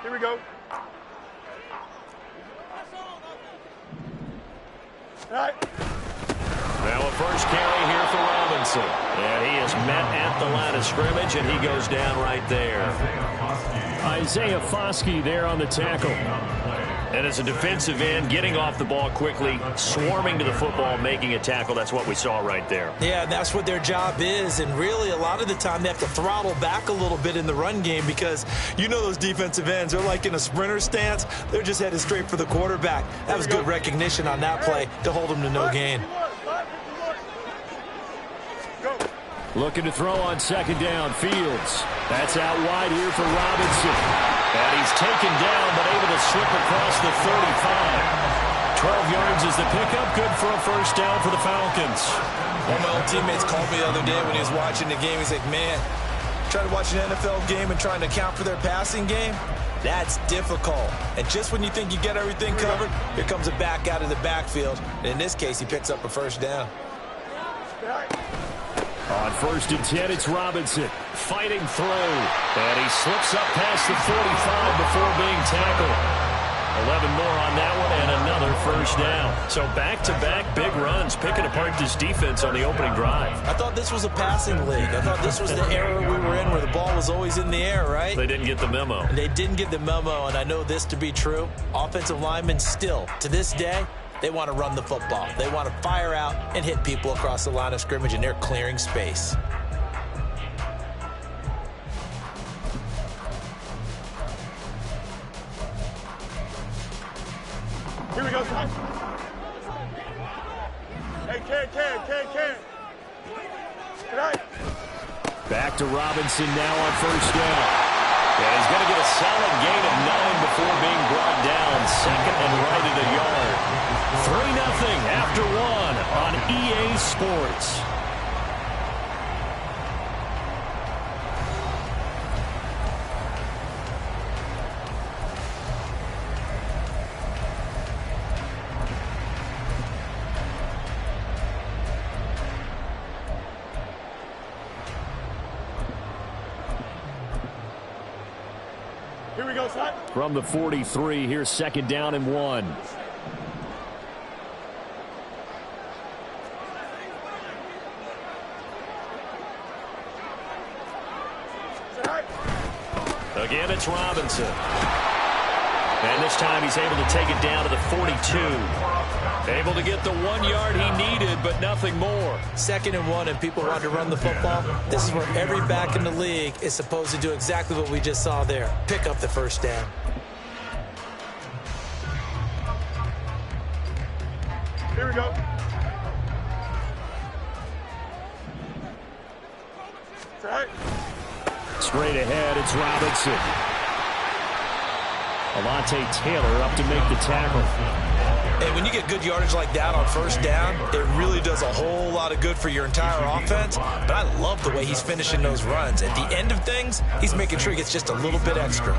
Here we go. All right. Now a first carry here for Robinson. And he is met at the line of scrimmage, and he goes down right there. Isaiah Foskey there on the tackle. And as a defensive end, getting off the ball quickly, swarming to the football, making a tackle, that's what we saw right there. Yeah, that's what their job is. And really, a lot of the time, they have to throttle back a little bit in the run game because you know those defensive ends, they're like in a sprinter stance. They're just headed straight for the quarterback. That was good recognition on that play to hold them to no gain. Looking to throw on second down. Fields. That's out wide here for Robinson. And he's taken down, but able to slip across the 35. 12 yards is the pickup. Good for a first down for the Falcons. One of my old teammates called me the other day when he was watching the game. He's like, man, trying to watch an NFL game and trying to account for their passing game, that's difficult. And just when you think you get everything covered, here comes a back out of the backfield. And in this case, he picks up a first down. On 1st and 10, it's Robinson. Fighting through. And he slips up past the 45 before being tackled. 11 more on that one and another first down. So back-to-back big runs, picking apart this defense on the opening drive. I thought this was a passing league. I thought this was the era we were in where the ball was always in the air, right? They didn't get the memo. They didn't get the memo, and I know this to be true. Offensive linemen still, to this day, they want to run the football. They want to fire out and hit people across the line of scrimmage, and they're clearing space. Here we go, son. Hey, Ken. Tonight. Back to Robinson now on first down. Yeah, he's going to get a solid gain of 9 before being brought down. Second and right at a yard. 3-0 after 1 on EA Sports. Here we go, son. From the 43, here's 2nd down and 1. Again, it's Robinson. And this time he's able to take it down to the 42. Able to get the 1 yard he needed, but nothing more. 2nd and 1, and people want to run the football. This is where every back in the league is supposed to do exactly what we just saw there. Pick up the first down. Here we go. Right. Straight ahead, it's Robinson. Alontae Taylor up to make the tackle. And when you get good yardage like that on first down, it really does a whole lot of good for your entire offense. But I love the way he's finishing those runs. At the end of things, he's making sure he gets just a little bit extra.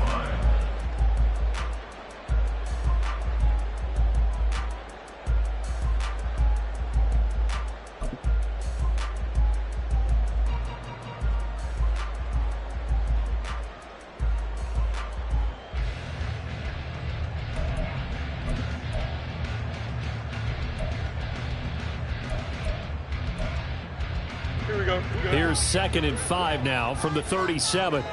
Here's 2nd and 5 now from the 37.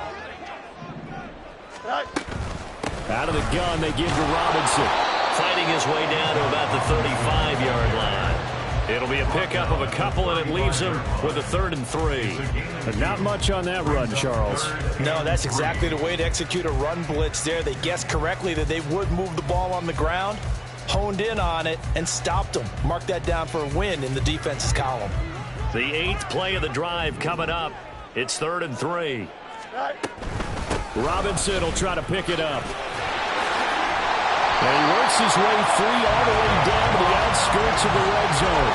Out of the gun, they give to Robinson. Fighting his way down to about the 35-yard line. It'll be a pickup of a couple, and it leaves him with a 3rd and 3. But not much on that run, Charles. No, that's exactly the way to execute a run blitz there. They guessed correctly that they would move the ball on the ground, honed in on it, and stopped them. Mark that down for a win in the defense's column. The 8th play of the drive coming up. It's 3rd and 3. Robinson will try to pick it up. And he works his way free all the way down to the outskirts of the red zone.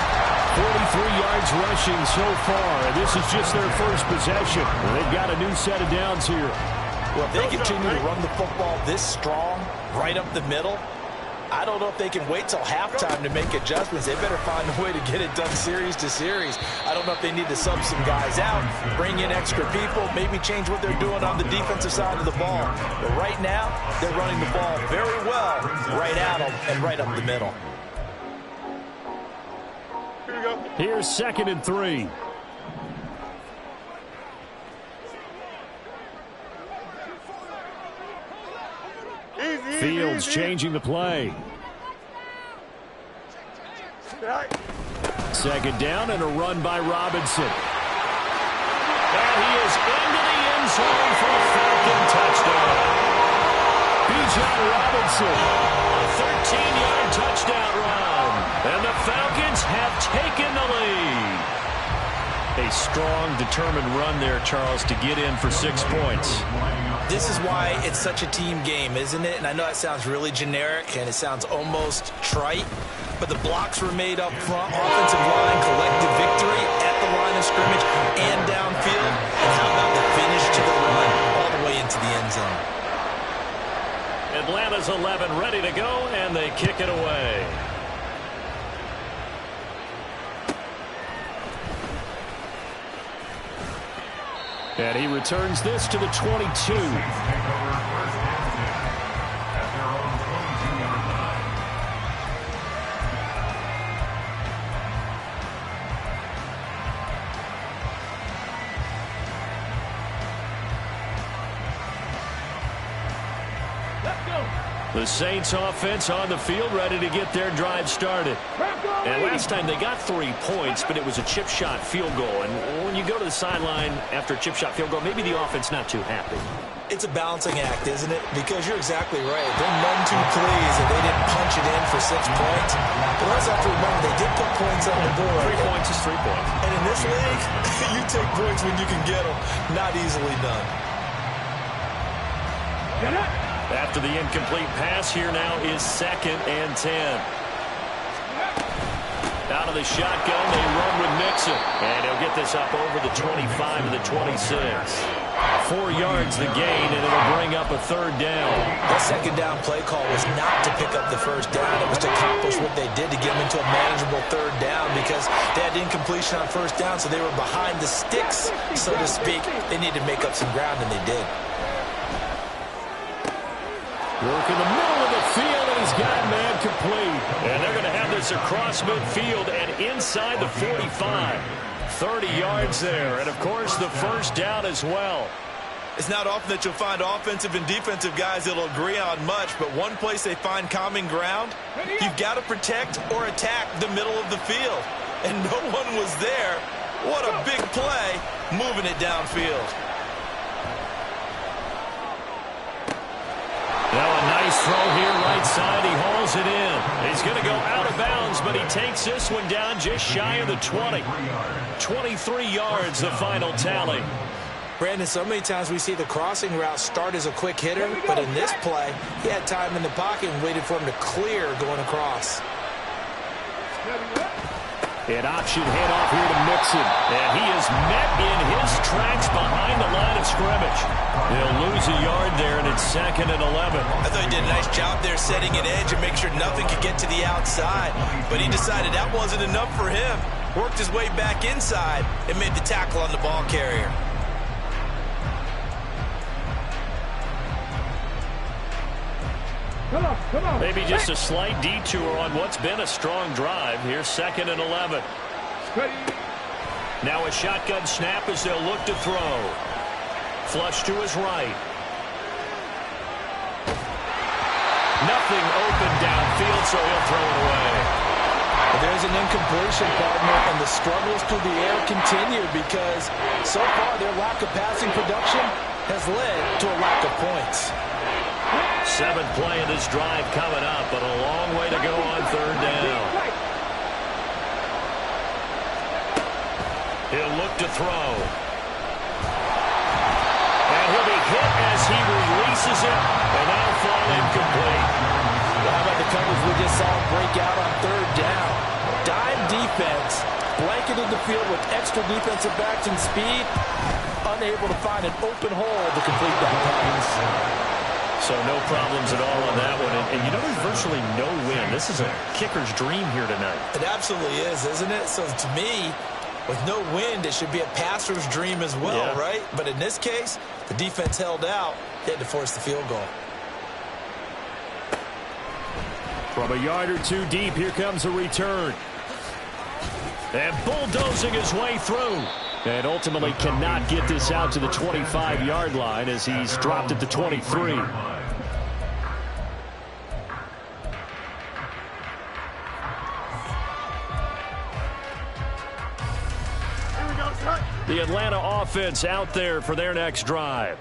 43 yards rushing so far, and this is just their first possession. They've got a new set of downs here. Well, if they continue to run the football this strong, right up the middle, I don't know if they can wait till halftime to make adjustments. They better find a way to get it done series to series. I don't know if they need to sub some guys out, bring in extra people, maybe change what they're doing on the defensive side of the ball. But right now, they're running the ball very well right at them and right up the middle. Here we go. Here's 2nd and 3. Fields changing the play. Right. 2nd down and a run by Robinson. And he is into the end zone for a Falcon touchdown. Bijan Robinson, a 13-yard touchdown run. And the Falcons have taken the lead. A strong, determined run there, Charles, to get in for 6 points. This is why it's such a team game, isn't it? And I know that sounds really generic and it sounds almost trite, but the blocks were made up front, offensive line, collective victory at the line of scrimmage and downfield. And how about the finish to the run all the way into the end zone? Atlanta's 11 ready to go, and they kick it away. And he returns this to the 22. The Saints offense on the field, ready to get their drive started. And last time they got 3 points, but it was a chip shot field goal. And when you go to the sideline after a chip shot field goal, maybe the offense not too happy. It's a balancing act, isn't it? Because you're exactly right. They're none too pleased that they didn't punch it in for 6 points. But let's have to remember, they did put points on the board. 3 points is 3 points. And in this league, you take points when you can get them. Not easily done. After the incomplete pass, here now is 2nd and 10. Out of the shotgun, they run with Mixon. And he'll get this up over the 25 to the 26. 4 yards the gain, and it'll bring up a 3rd down. That 2nd down play call was not to pick up the 1st down. It was to accomplish what they did to get them into a manageable 3rd down because they had incompletion on 1st down, so they were behind the sticks, so to speak. They needed to make up some ground, and they did. Work in the middle of the field, and he's got man complete. And they're going to have this across midfield and inside the 45. 30 yards there, and, of course, the 1st down as well. It's not often that you'll find offensive and defensive guys that'll agree on much, but one place they find common ground, you've got to protect or attack the middle of the field. And no one was there. What a big play, moving it downfield. Now a nice throw here right side. He hauls it in. He's going to go out of bounds, but he takes this one down just shy of the 20. 23 yards, the final tally. Brandon, so many times we see the crossing route start as a quick hitter, but in this play, he had time in the pocket and waited for him to clear going across. An option handoff here to Mixon. And he is met in his tracks behind the line of scrimmage. He'll lose a yard there, and it's 2nd and 11. I thought he did a nice job there setting an edge and make sure nothing could get to the outside. But he decided that wasn't enough for him. Worked his way back inside and made the tackle on the ball carrier. Come on. Maybe just a slight detour on what's been a strong drive. Here's 2nd and 11. Now a shotgun snap as they'll look to throw. Flush to his right. Nothing open downfield, so he'll throw it away. But there's an incompletion, partner, and the struggles through the air continue because so far their lack of passing production has led to a lack of points. 7th play of this drive coming up, but a long way to go on 3rd down. He'll look to throw. And he'll be hit as he releases it, and that'll fall incomplete. Well, how about the coverage we just saw break out on 3rd down? Dime defense, blanketed the field with extra defensive backs and speed, unable to find an open hole to complete that pass. So no problems at all on that one. And you know, there's virtually no win. This is a kicker's dream here tonight. It absolutely is, isn't it? So to me, with no wind, it should be a passer's dream as well, right? But in this case, the defense held out. They had to force the field goal. From a yard or two deep, here comes a return. And bulldozing his way through. And ultimately cannot get this out to the 25-yard line as he's dropped at the 23. The Atlanta offense out there for their next drive.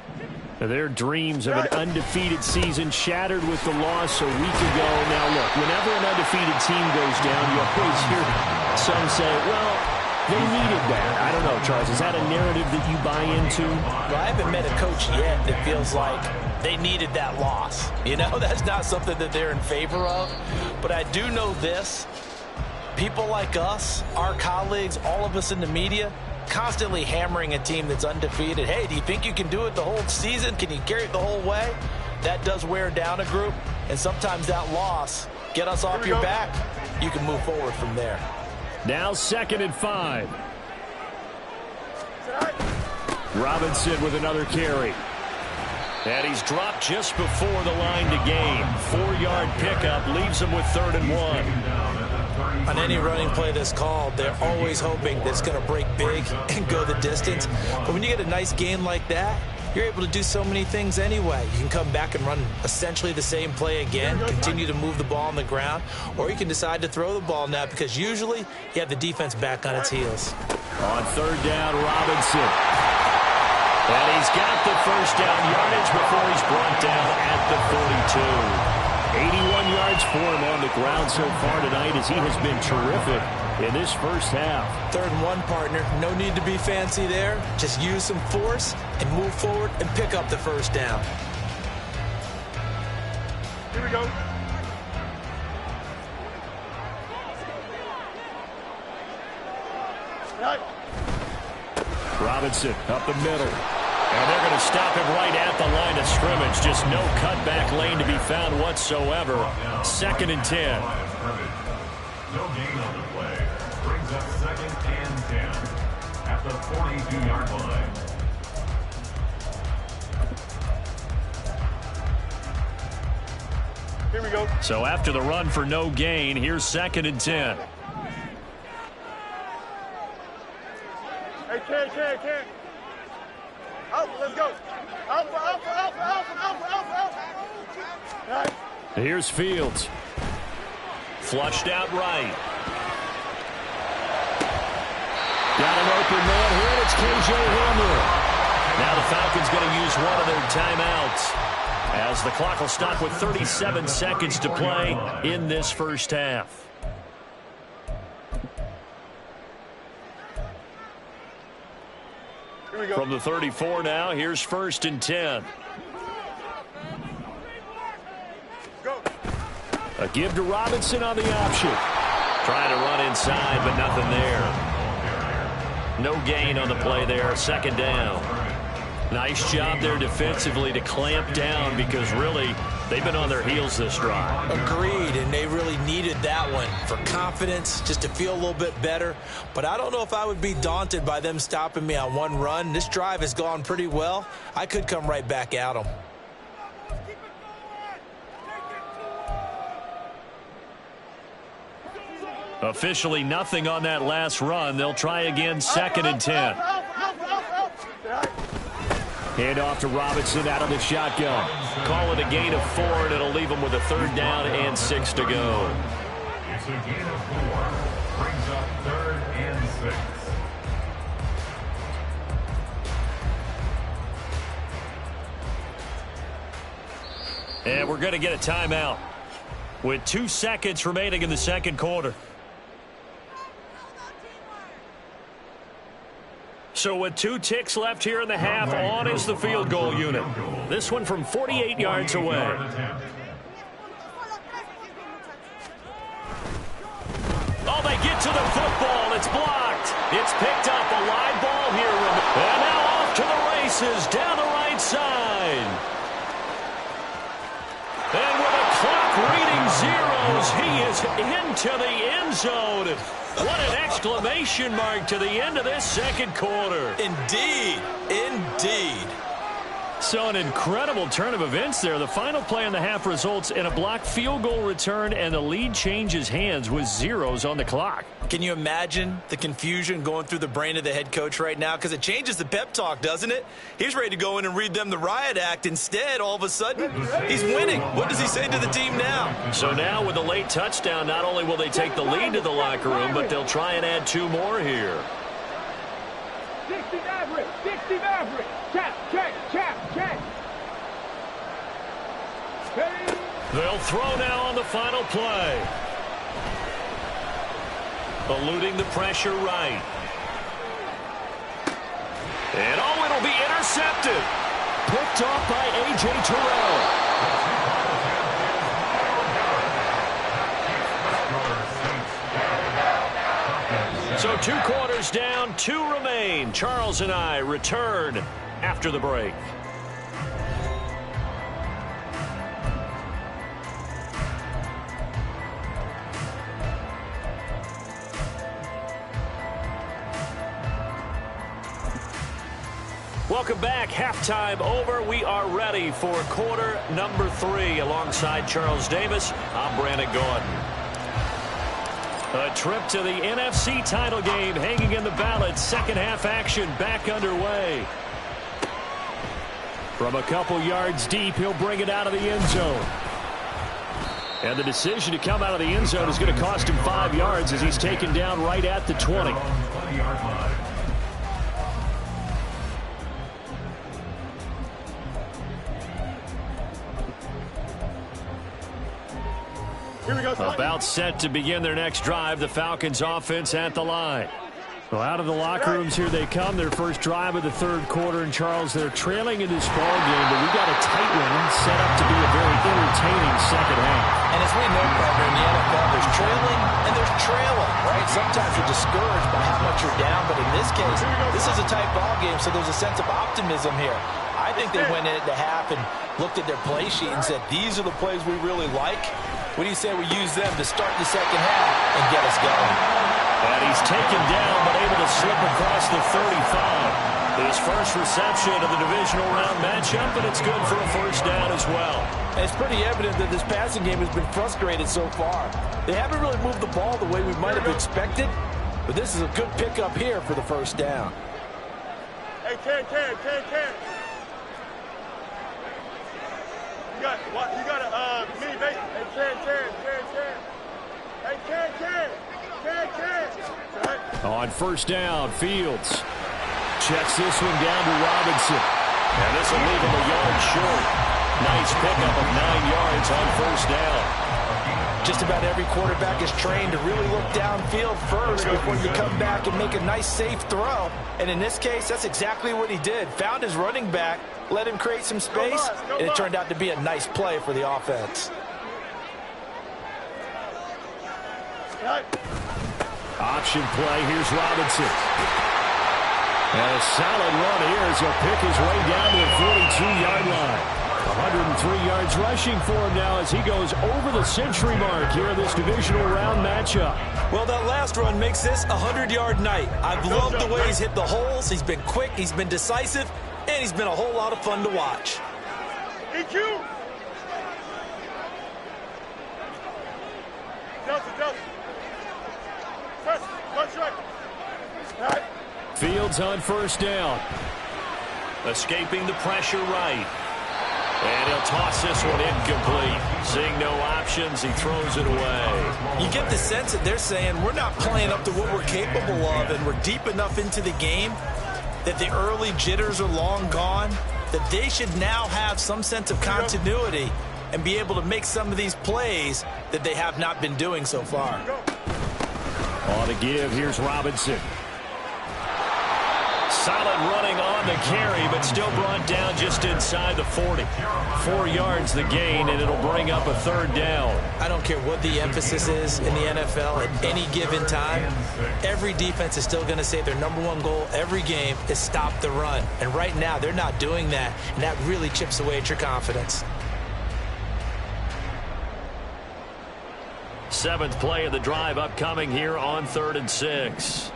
Their dreams of an undefeated season shattered with the loss a week ago. Now, look, whenever an undefeated team goes down, you always hear some say, well, they needed that. I don't know, Charles. Is that a narrative that you buy into? Well, I haven't met a coach yet that feels like they needed that loss. You know, that's not something that they're in favor of. But I do know this. People like us, our colleagues, all of us in the media, constantly hammering a team that's undefeated. Hey, do you think you can do it the whole season? Can you carry it the whole way? That does wear down a group, and sometimes that loss, get us off your back, you can move forward from there. Now 2nd and 5. Robinson with another carry. And he's dropped just before the line to gain. 4-yard pickup leaves him with 3rd and 1. On any running play that's called, they're always hoping that it's going to break big and go the distance. But when you get a nice gain like that, you're able to do so many things anyway. You can come back and run essentially the same play again, continue to move the ball on the ground, or you can decide to throw the ball now because usually you have the defense back on its heels. On 3rd down, Robinson. And he's got the first down yardage before he's brought down at the 42. 81 yards for him on the ground so far tonight as he has been terrific in this first half. 3rd and 1, partner. No need to be fancy there. Just use some force and move forward and pick up the first down. Here we go. Robinson up the middle. And they're going to stop him right at the line of scrimmage. Just no cutback lane to be found whatsoever. 2nd and 10. No gain on the play. Brings up 2nd and 10 at the 42-yard line. Here we go. So after the run for no gain, here's 2nd and 10. Hey, Ken. Out, let's go. Out. Right. Here's Fields. Flushed out right. Got an open man here. It's KJ Hamler. Now the Falcons going to use one of their timeouts as the clock will stop with 37 seconds to play in this first half. From the 34 now, here's 1st and 10. Go. A give to Robinson on the option. Trying to run inside, but nothing there. No gain on the play there. 2nd down. Nice job there defensively to clamp down because really they've been on their heels this drive. Agreed, and they really needed that one for confidence, just to feel a little bit better. But I don't know if I would be daunted by them stopping me on one run. This drive has gone pretty well. I could come right back at them. Officially nothing on that last run. They'll try again 2nd and 10. Hand off to Robinson out of the shotgun. Call it a gain of 4, and it'll leave them with a 3rd down and 6 to go. It's a gain of 4. Brings up 3rd and 6. And we're going to get a timeout with 2 seconds remaining in the 2nd quarter. So with 2 ticks left here in the half, on is the field goal unit. This one from 48 yards away. Oh, they get to the football. It's blocked. It's picked up. A live ball here. And now off to the races down the right side. as he is into the end zone. What an exclamation mark to the end of this second quarter. Indeed. Indeed. So an incredible turn of events there. The final play in the half results in a blocked field goal return, and the lead changes hands with zeros on the clock. Can you imagine the confusion going through the brain of the head coach right now? Because it changes the pep talk, doesn't it? He's ready to go in and read them the riot act. Instead, all of a sudden, he's winning. What does he say to the team now? So now with the late touchdown, not only will they take the lead to the locker room, but they'll try and add 2 more here. 60 Maverick, 60 Maverick. Check. They'll throw now on the final play. Eluding the pressure right. And it'll be intercepted. Picked off by A.J. Terrell. So 2 quarters down, 2 remain. Charles and I return after the break. Welcome back. Halftime over. We are ready for quarter number 3. Alongside Charles Davis, I'm Brandon Gordon. A trip to the NFC title game hanging in the balance. Second half action back underway. From a couple yards deep, he'll bring it out of the end zone. And the decision to come out of the end zone is going to cost him 5 yards as he's taken down right at the 20. About set to begin their next drive. The Falcons offense at the line. Well, out of the locker rooms here they come. Their first drive of the third quarter. And Charles, they're trailing in this ball game, but we got a tight one set up to be a very entertaining second half. And as we know, partner, in the NFL, there's trailing and there's trailing, right? Sometimes you're discouraged by how much you're down, but in this case, this is a tight ball game, so there's a sense of optimism here. I think they went in at the half and looked at their play sheet and said, these are the plays we really like. What do you say we use them to start the second half and get us going? And he's taken down, but able to slip across the 35. His first reception of the divisional round matchup, and it's good for a first down as well. And it's pretty evident that this passing game has been frustrated so far. They haven't really moved the ball the way we might have expected, but this is a good pickup here for the first down. Hey, Ken. You got a mini base. Hey, Ken. Hey, Ken. On first down, Fields checks this one down to Robinson. And this will leave him a yard short. Nice pickup of 9 yards on first down. Just about every quarterback is trained to really look downfield first before you come back and make a nice, safe throw. And in this case, that's exactly what he did. Found his running back, let him create some space, and it turned out to be a nice play for the offense. Option play, here's Robinson. And a solid run here as he'll pick his way down to the 42-yard line. 103 yards rushing for him now as he goes over the century mark here in this divisional round matchup. Well, that last run makes this a 100-yard night. I've loved the way he's hit the holes. He's been quick, he's been decisive, and he's been a whole lot of fun to watch. EQ. Delta. Right. Fields on first down. Escaping the pressure right. And he'll toss this one incomplete. Seeing no options, he throws it away. You get the sense that they're saying we're not playing up to what we're capable of, and we're deep enough into the game that the early jitters are long gone, that they should now have some sense of continuity and be able to make some of these plays that they have not been doing so far. On the give, here's Robinson. Solid running on the carry, but still brought down just inside the 40. 4 yards the gain, and it'll bring up a third down. I don't care what the emphasis is in the NFL at any given time. Every defense is still going to say their number one goal every game is stop the run. And right now, they're not doing that, and that really chips away at your confidence. Seventh play of the drive upcoming here on 3rd and 6.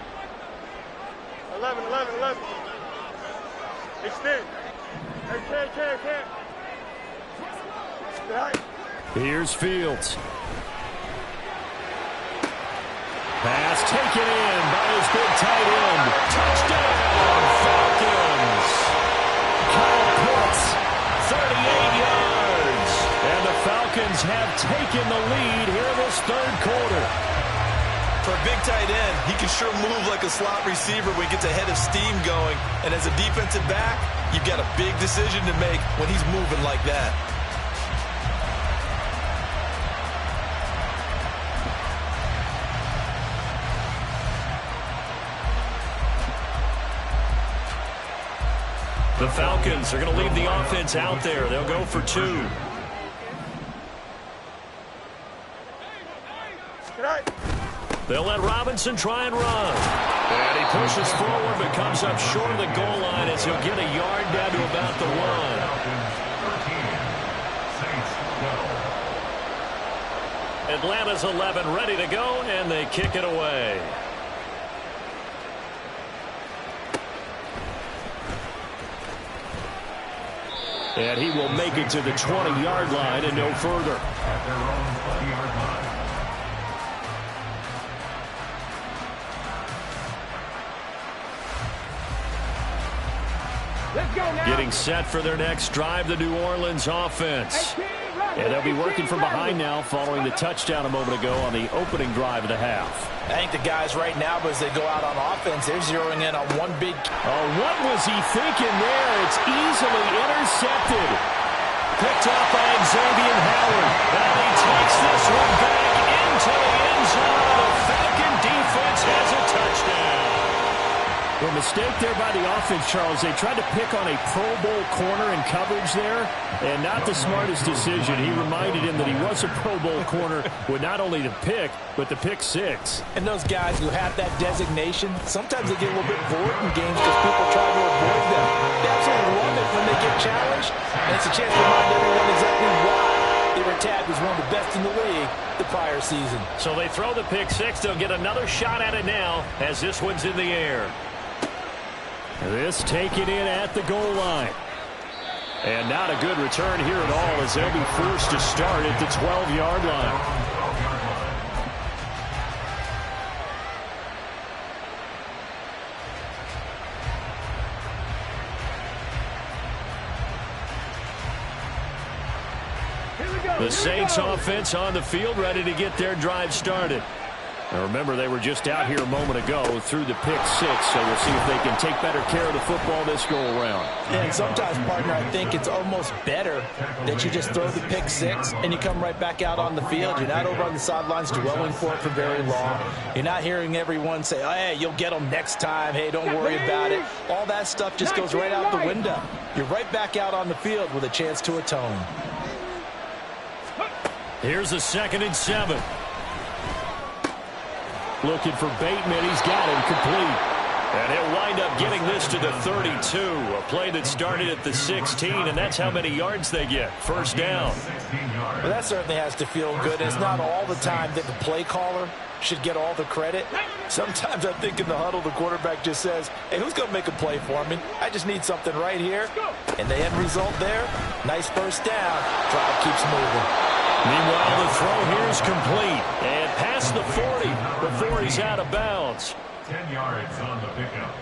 11. Extend. Hey, can't. Right. Here's Fields. Pass taken in by his big tight end. Touchdown, Falcons. Kyle Pitts, 38 yards. And the Falcons have taken the lead here in this 3rd quarter. For a big tight end, he can sure move like a slot receiver when he gets a head of steam going. And as a defensive back, you've got a big decision to make when he's moving like that. The Falcons are going to leave the offense out there. They'll go for 2. They'll let Robinson try and run. And he pushes forward but comes up short of the goal line as he'll get a yard down to about the 1. Atlanta's 11 ready to go, and they kick it away. And he will make it to the 20-yard line and no further. At their own 20-yard line. Let's go now. Getting set for their next drive, the New Orleans offense. And they'll be working from behind now following the touchdown a moment ago on the opening drive of the half. I think the guys right now, as they go out on offense, they're zeroing in on one big... Oh, what was he thinking there? It's easily intercepted. Picked up by Xavier Howard. And he takes this one back into the end zone. The Falcon defense has a touchdown. A mistake there by the offense, Charles. They tried to pick on a Pro Bowl corner in coverage there, and not the smartest decision. He reminded him that he was a Pro Bowl corner with not only the pick, but the pick 6. And those guys who have that designation, sometimes they get a little bit bored in games because people try to avoid them. They absolutely love it when they get challenged, and it's a chance to remind everyone exactly why they were tagged as one of the best in the league the prior season. So they throw the pick 6. They'll get another shot at it now as this one's in the air. This taken in at the goal line. And not a good return here at all as they'll be forced to start at the 12-yard line. The Saints offense on the field ready to get their drive started. Now remember, they were just out here a moment ago through the pick 6, so we'll see if they can take better care of the football this go-around. And sometimes, partner, I think it's almost better that you just throw the pick 6 and you come right back out on the field. You're not over on the sidelines dwelling for it for very long. You're not hearing everyone say, oh, hey, you'll get them next time. Hey, don't worry about it. All that stuff just goes right out the window. You're right back out on the field with a chance to atone. Here's a 2nd and 7. Looking for Bateman. He's got him complete. And he'll wind up getting this to the 32. A play that started at the 16, and that's how many yards they get. First down. Well, that certainly has to feel good. It's not all the time that the play caller should get all the credit. Sometimes I think in the huddle, the quarterback just says, hey, who's going to make a play for me? I just need something right here. And the end result there, nice first down. Drive keeps moving. Meanwhile, the throw here is complete. And past the 40 before he's out of bounds. 10 yards on the pickup.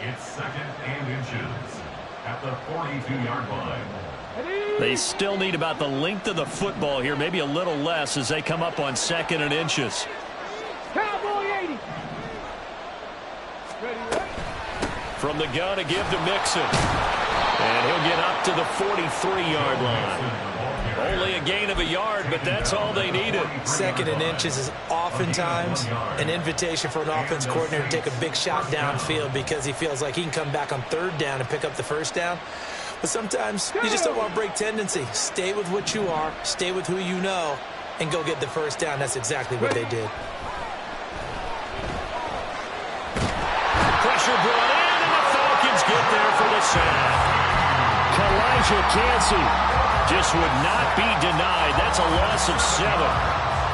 It's 2nd and inches at the 42-yard line. They still need about the length of the football here, maybe a little less as they come up on 2nd and inches. Cowboy 80. From the gun to give to Mixon. And he'll get up to the 43-yard line. Only a gain of a yard, but that's all they needed. 2nd and inches is oftentimes an invitation for an offense coordinator to take a big shot downfield because he feels like he can come back on 3rd down and pick up the first down. But sometimes you just don't want to break tendency. Stay with what you are, stay with who you know, and go get the first down. That's exactly what they did. Pressure brought in, and the Falcons get there for the sack. Kalijah Cansey just would not be denied. That's a loss of 7.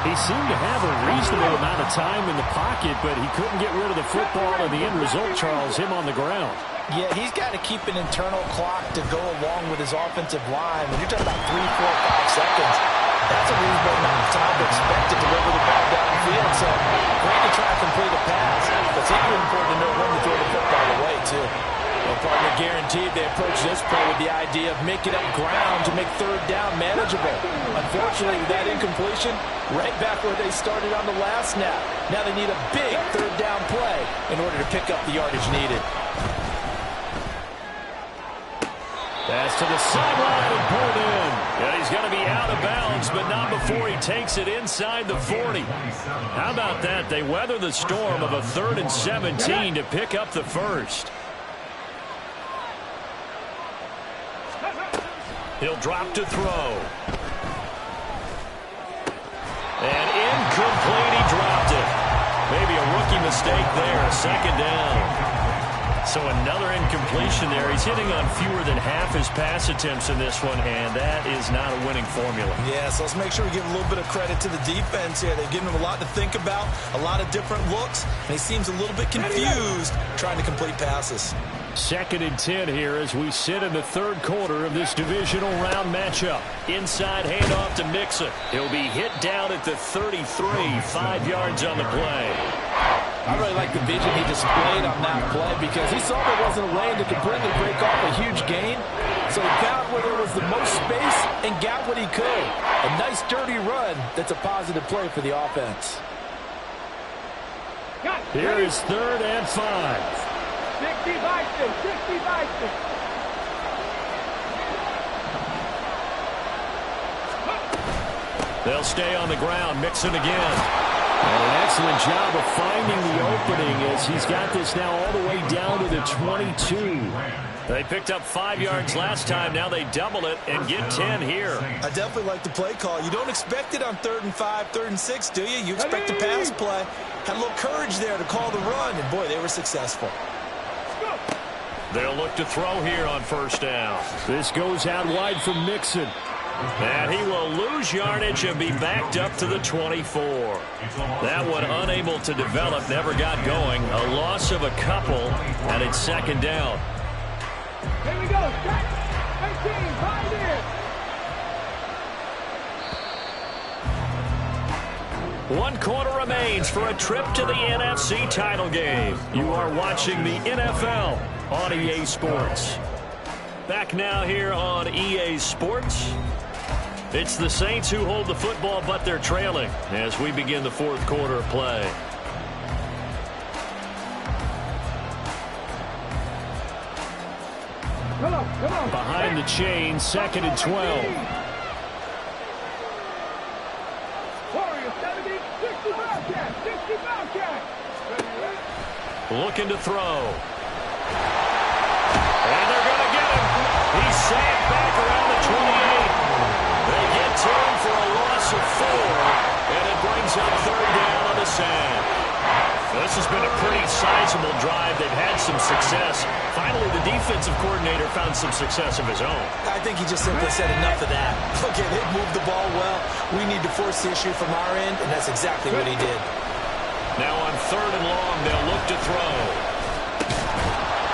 He seemed to have a reasonable amount of time in the pocket, but he couldn't get rid of the football, and the end result, Charles, him on the ground. Yeah, he's got to keep an internal clock to go along with his offensive line. When you're talking about 3, 4, 5 seconds, that's a reasonable amount of time to expect to deliver the ball downfield. So great to try to complete a pass, but it's equally important to know when to throw the football away, too. Well, partner, guaranteed they approach this play with the idea of making up ground to make third down manageable. Unfortunately, with that incompletion, right back where they started on the last snap. Now they need a big third down play in order to pick up the yardage needed. Pass to the sideline and pulled in. Yeah, he's going to be out of bounds, but not before he takes it inside the 40. How about that? They weather the storm of a 3rd and 17 to pick up the first. He'll drop to throw. And incomplete, he dropped it. Maybe a rookie mistake there, 2nd down. So another incompletion there. He's hitting on fewer than half his pass attempts in this one, and that is not a winning formula. Yeah, so let's make sure we give a little bit of credit to the defense here. They've given him a lot to think about, a lot of different looks, and he seems a little bit confused trying to complete passes. 2nd and 10 here as we sit in the 3rd quarter of this divisional round matchup. Inside handoff to Mixon. He'll be hit down at the 33, 5 yards on the play. I really like the vision he displayed on that play because he saw there wasn't a lane to completely break off a huge gain. So he found where there was the most space and got what he could. A nice dirty run that's a positive play for the offense. Here is 3rd and 5. 60 Bison, 60 Bison. They'll stay on the ground. Mixon again. And an excellent job of finding the opening as he's got this now all the way down to the 22. They picked up 5 yards last time. Now they double it and get 10 here. I definitely like the play call. You don't expect it on 3rd and 5, 3rd and 6, do you? You expect a pass play. Had a little courage there to call the run, and boy, they were successful. They'll look to throw here on 1st down. This goes out wide from Mixon. And he will lose yardage and be backed up to the 24. That one unable to develop, never got going. A loss of a couple, and it's 2nd down. Here we go. 18, right in. 1 quarter remains for a trip to the NFC title game. You are watching the NFL on EA Sports. Back now here on EA Sports. It's the Saints who hold the football, but they're trailing as we begin the 4th quarter of play. Come on. Behind the chain, 2nd and 12. Warriors 70, 60 Bobcat, 60 Bobcat. Looking to throw. And they're going to get him. He's sacked back around the 28. They get to him for a loss of 4, and it brings up 3rd down on the sack. This has been a pretty sizable drive. They've had some success. Finally, the defensive coordinator found some success of his own. I think he just simply said enough of that. Okay, they've moved the ball well. We need to force the issue from our end, and that's exactly what he did. Now on 3rd and long, they'll look to throw.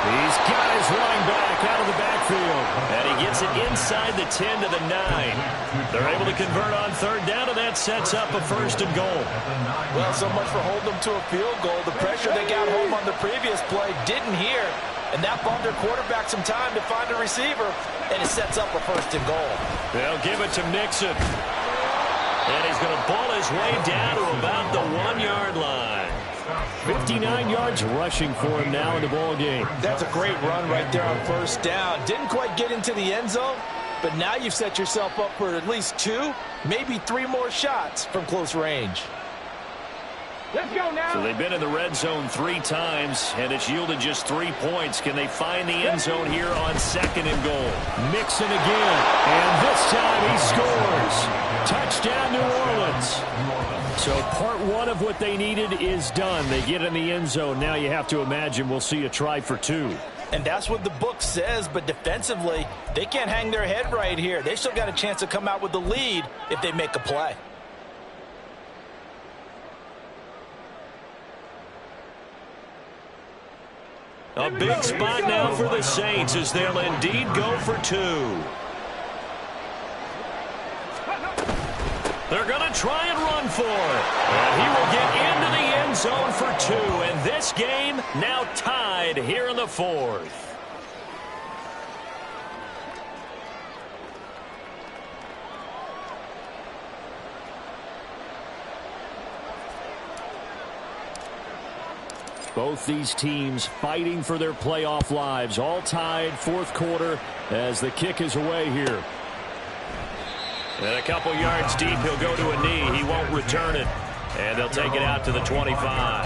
He's got his running back out of the backfield. And he gets it inside the 10 to the 9. They're able to convert on 3rd down, and that sets up a 1st and goal. Well, so much for holding them to a field goal. The pressure they got home on the previous play didn't hear, and that bought their quarterback some time to find a receiver, and it sets up a 1st and goal. They'll give it to Mixon. And he's going to ball his way down to about the 1-yard line. 59 yards rushing for him now in the ball game. That's a great run right there on 1st down. Didn't quite get into the end zone, but now you've set yourself up for at least 2, maybe 3 more shots from close range. Let's go now. So they've been in the red zone 3 times, and it's yielded just 3 points. Can they find the end zone here on 2nd and goal? Mixon again, and this time he scores. Touchdown, New Orleans. So part 1 of what they needed is done. They get in the end zone. Now you have to imagine we'll see a try for 2. And that's what the book says, but defensively, they can't hang their head right here. They still got a chance to come out with the lead if they make a play. A big spot now for the Saints as they'll indeed go for 2. They're going to try and run for it. And he will get into the end zone for 2. And this game now tied here in the 4th. Both these teams fighting for their playoff lives. All tied, 4th quarter as the kick is away here. And a couple yards deep, he'll go to a knee. He won't return it. And they'll take it out to the 25.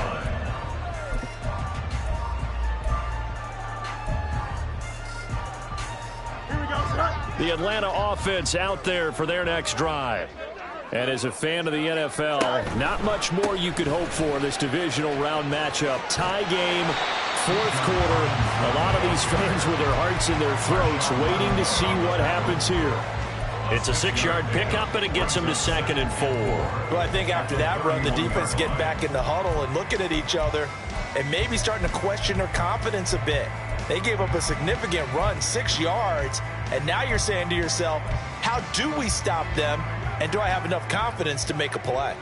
The Atlanta offense out there for their next drive. And as a fan of the NFL, not much more you could hope for this divisional round matchup. Tie game, 4th quarter. A lot of these fans with their hearts in their throats waiting to see what happens here. It's a 6-yard pickup, and it gets them to 2nd and 4. Well, I think after that run, the defense getting back in the huddle and looking at each other and maybe starting to question their confidence a bit. They gave up a significant run, 6 yards, and now you're saying to yourself, how do we stop them? And do I have enough confidence to make a play?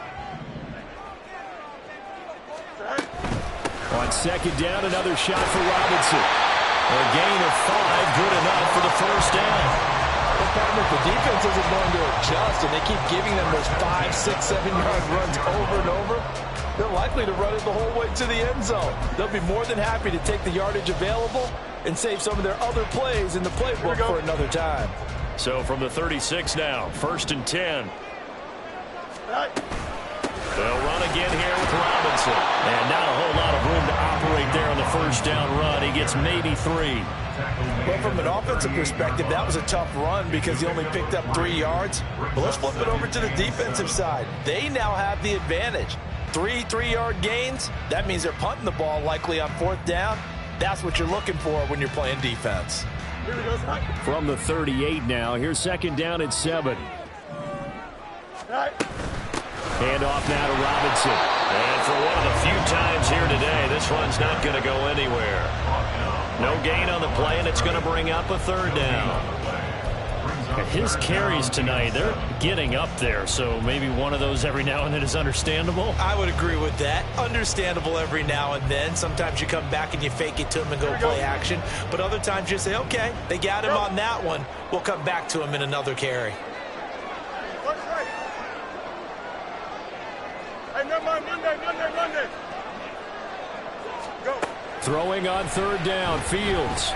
On 2nd down, another shot for Robinson. A gain of 5, good enough for the 1st down. But partner, if the defense isn't going to adjust and they keep giving them those 5, 6, 7-yard runs over and over, they're likely to run it the whole way to the end zone. They'll be more than happy to take the yardage available and save some of their other plays in the playbook for another time. So from the 36 now, 1st and 10. They'll run again here with Robinson. And not a whole lot of room to operate there on the 1st down run. He gets maybe 3. Well, from an offensive perspective, that was a tough run because he only picked up 3 yards. But let's flip it over to the defensive side. They now have the advantage. 3 3-yard gains. That means they're punting the ball likely on 4th down. That's what you're looking for when you're playing defense. From the 38 now, here's 2nd down and 7. Handoff now to Robinson. And for one of the few times here today, this run's not going to go anywhere. No gain on the play, and it's going to bring up a 3rd down. His carries tonight, they're getting up there, so maybe one of those every now and then is understandable. I would agree with that. Understandable every now and then. Sometimes you come back and you fake it to him and go play action. But other times you say, okay, they got him on that one. We'll come back to him in another carry. Hey, never mind, Monday. Go. Throwing on 3rd down, Fields.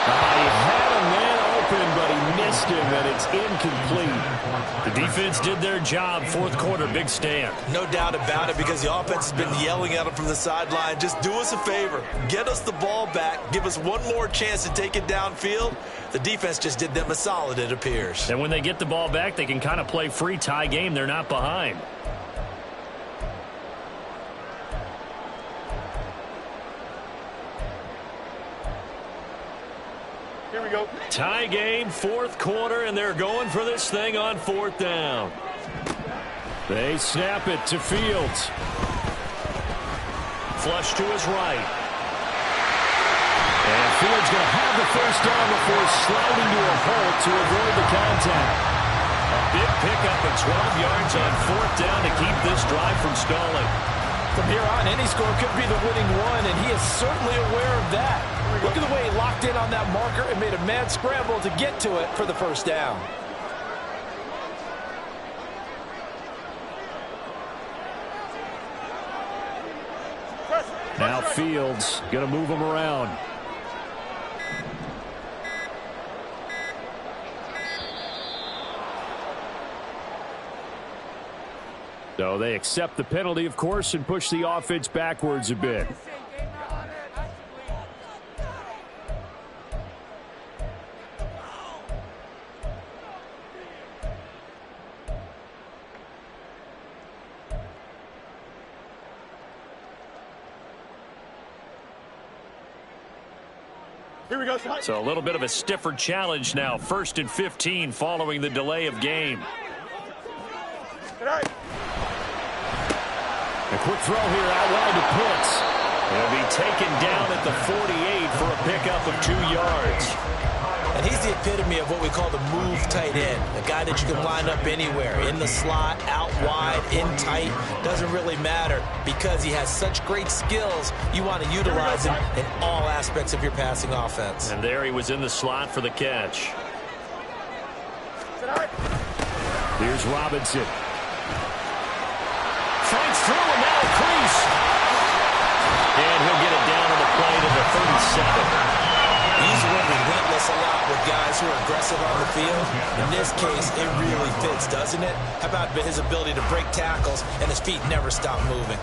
He had a man open, but he missed him, and it's incomplete. The defense did their job. 4th quarter, big stand. No doubt about it, because the offense has been yelling at him from the sideline. Just do us a favor. Get us the ball back. Give us one more chance to take it downfield. The defense just did them a solid, it appears. And when they get the ball back, they can kind of play free tie game. They're not behind. Here we go. Tie game, 4th quarter, and they're going for this thing on 4th down. They snap it to Fields. Flush to his right. And Fields going to have the 1st down before sliding to a halt to avoid the contact. A big pickup of 12 yards on 4th down to keep this drive from stalling. From here on, any score could be the winning one, and he is certainly aware of that. Look at the way he locked in on that marker and made a mad scramble to get to it for the 1st down. Now Fields going to move him around. So they accept the penalty, of course, and push the offense backwards a bit. Here we go. So a little bit of a stiffer challenge now. 1st and 15 following the delay of game. A quick throw here out wide to Pitts. He'll be taken down at the 48 for a pickup of 2 yards. And he's the epitome of what we call the move tight end, a guy that you can line up anywhere, in the slot, out wide, in tight, doesn't really matter because he has such great skills. You want to utilize him in all aspects of your passing offense. And there he was in the slot for the catch. Here's Robinson. Fights through and now a crease. And he'll get it down on the play to the 37. He's run relentless a lot with guys who are aggressive on the field. In this case, it really fits, doesn't it? How about his ability to break tackles and his feet never stop moving?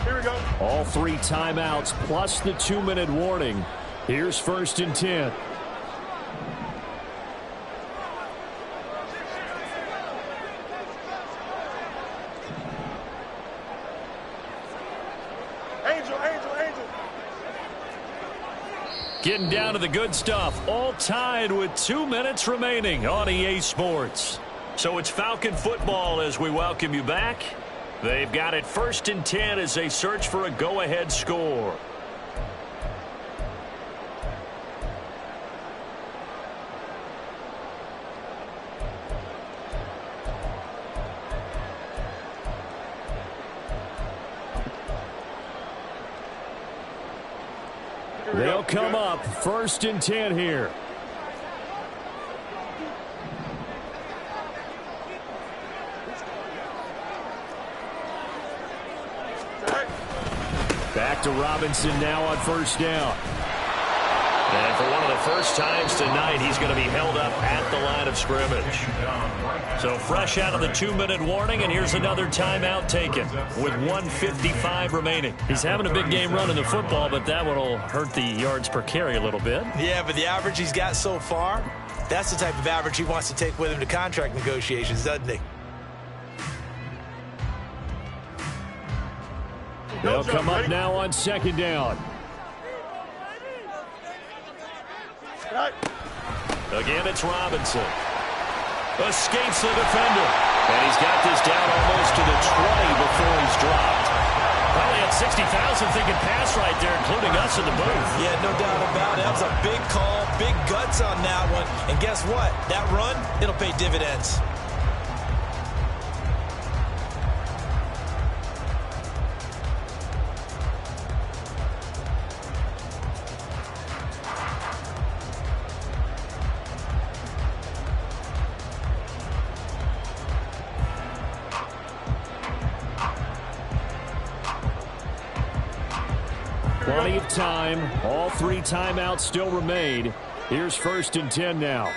Here we go. All 3 timeouts plus the 2-minute warning. Here's 1st and 10. Getting down to the good stuff. All tied with 2 minutes remaining on EA Sports. So it's Falcon football as we welcome you back. They've got it 1st and 10 as they search for a go-ahead score. They'll come up 1st and 10 here. Back to Robinson now on 1st down. And for one of the first times tonight, he's going to be held up at the line of scrimmage. So fresh out of the 2-minute warning, and here's another timeout taken with 1:55 remaining. He's having a big game running the football, but that one will hurt the yards per carry a little bit. Yeah, but the average he's got so far, that's the type of average he wants to take with him to contract negotiations, doesn't he? They'll come up now on 2nd down. Again, it's Robinson. Escapes the defender. And he's got this down almost to the 20 before he's dropped. Probably had 60,000 thinking pass right there, including us in the booth. Yeah, no doubt about it. That was a big call, big guts on that one. And guess what? That run, it'll pay dividends. Plenty of time. All 3 timeouts still remain. Here's 1st and 10 now.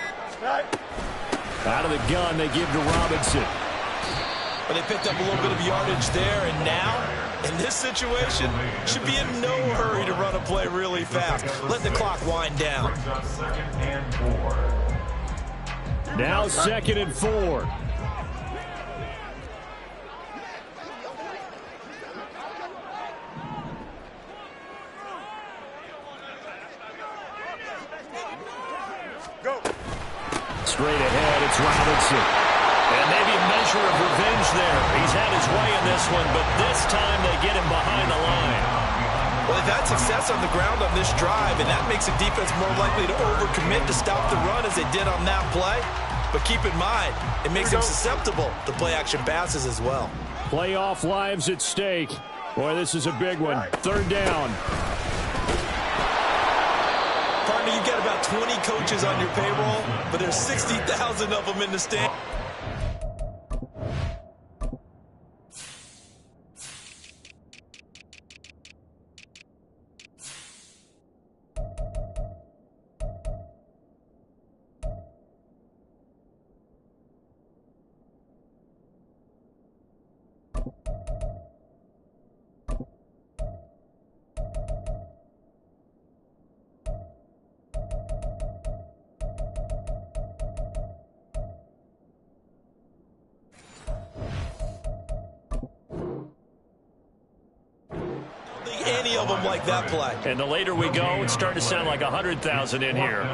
Out of the gun, they give to Robinson. But they picked up a little bit of yardage there, and now, in this situation, should be in no hurry to run a play really fast. Let the clock wind down. Now 2nd and 4. Straight ahead, it's Robinson. And maybe a measure of revenge there. He's had his way in this one, but this time they get him behind the line. Well, they've had success on the ground on this drive, and that makes a defense more likely to overcommit to stop the run as they did on that play. But keep in mind, it makes them susceptible to play-action passes as well. Playoff lives at stake. Boy, this is a big one. 3rd down. Partner, you've got about 20 coaches on your payroll, but there's 60,000 of them in the stand. any of them like that play. And the later we go, it's starting to sound like 100,000 in here.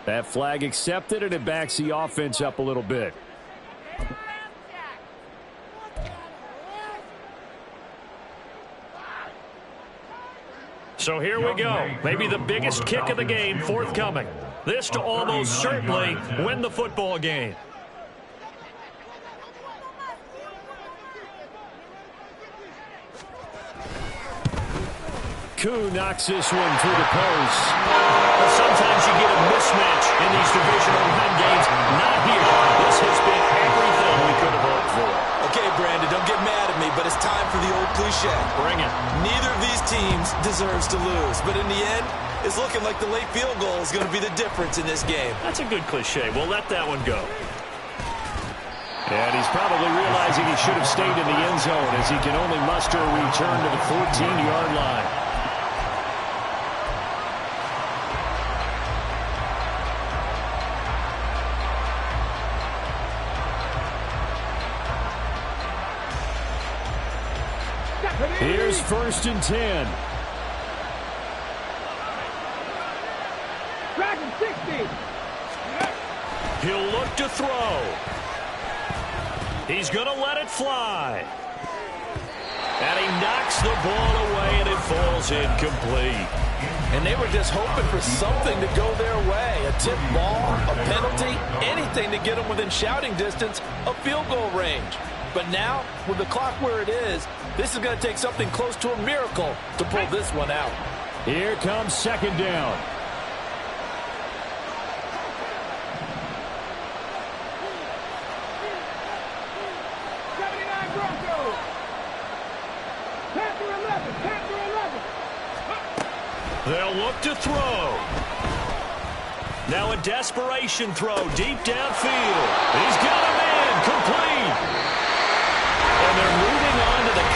That flag accepted, and it backs the offense up a little bit. So here we go. Maybe the biggest kick of the game forthcoming. This to almost certainly win the football game. Koo knocks this one through the post. But sometimes you get a mismatch in these divisional round games. Not here. This has been everything we could have hoped for. Okay, Brandon, don't get mad at me, but it's time for the old cliche. Bring it. Neither of these teams deserves to lose, but in the end, it's looking like the late field goal is going to be the difference in this game. That's a good cliche. We'll let that one go. And he's probably realizing he should have stayed in the end zone as he can only muster a return to the 14-yard line. Here's 1st and 10. Dragon 60. He'll look to throw. He's going to let it fly. And he knocks the ball away, and it falls incomplete. And they were just hoping for something to go their way. A tip ball, a penalty, anything to get them within shouting distance of field goal range. But now, with the clock where it is, this is going to take something close to a miracle to pull this one out. Here comes 2nd down. They'll look to throw. Now a desperation throw deep downfield. He's got a man complete. And they're moving on to the